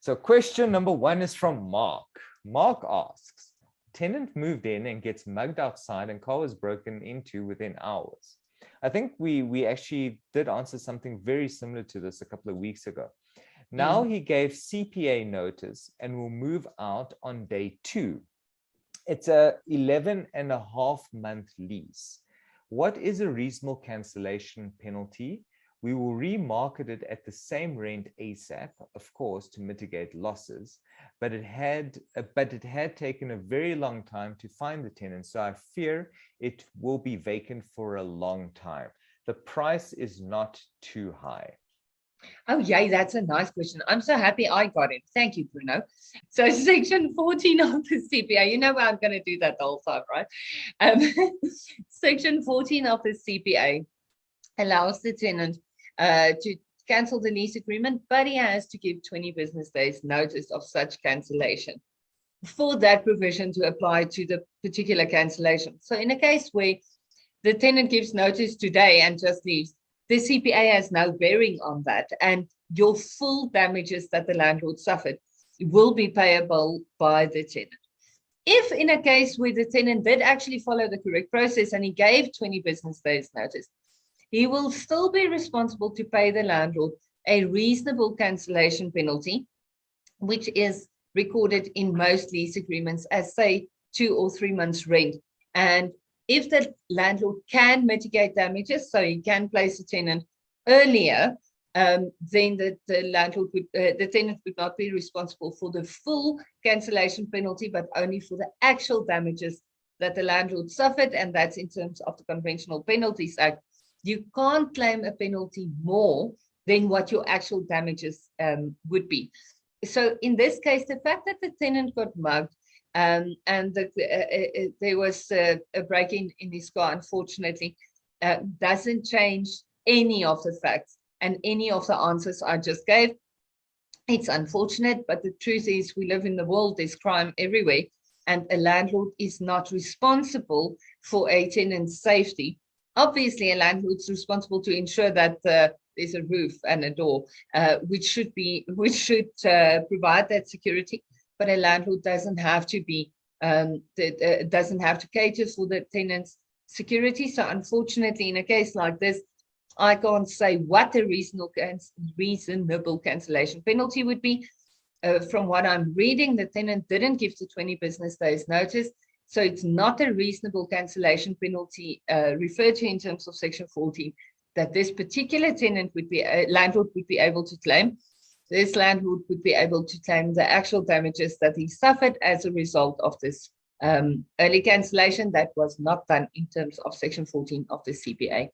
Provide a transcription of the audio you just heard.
So question number 1 is from Mark. Mark asks, tenant moved in and gets mugged outside and car was broken into within hours. I think we actually did answer something very similar to this a couple of weeks ago. Now he gave CPA notice and will move out on day 2. It's a 11.5-month lease. What is a reasonable cancellation penalty? We will remarket it at the same rent ASAP, of course, to mitigate losses, but it had taken a very long time to find the tenant, so I fear it will be vacant for a long time. The price is not too high. Oh, yay, that's a nice question. I'm so happy I got it. Thank you, Bruno. So section 14 of the CPA, you know I'm going to do that the whole time, right? Section 14 of the CPA allows the tenant to cancel the lease agreement, but he has to give 20 business days notice of such cancellation for that provision to apply to the particular cancellation. So in a case where the tenant gives notice today and just leaves, the CPA has no bearing on that, and your full damages that the landlord suffered will be payable by the tenant. If in a case where the tenant did actually follow the correct process and he gave 20 business days notice, he will still be responsible to pay the landlord a reasonable cancellation penalty, which is recorded in most lease agreements as, say, 2 or 3 months rent. And if the landlord can mitigate damages, so he can place the tenant earlier, then the tenant would not be responsible for the full cancellation penalty, but only for the actual damages that the landlord suffered, and that's in terms of the Conventional Penalties Act. You can't claim a penalty more than what your actual damages would be. So in this case, the fact that the tenant got mugged, and there was a break-in in his car, unfortunately, doesn't change any of the facts and any of the answers I just gave. It's unfortunate, but the truth is we live in the world, there's crime everywhere, and a landlord is not responsible for a tenant's safety. Obviously, a landlord's responsible to ensure that there's a roof and a door, which should provide that security. But a landlord doesn't have to cater for the tenant's security. So unfortunately, in a case like this, I can't say what a reasonable cancellation penalty would be. From what I'm reading, the tenant didn't give the 20 business days notice. So it's not a reasonable cancellation penalty referred to in terms of section 14 that this particular landlord would be able to claim. This landlord would be able to claim the actual damages that he suffered as a result of this early cancellation that was not done in terms of section 14 of the CPA.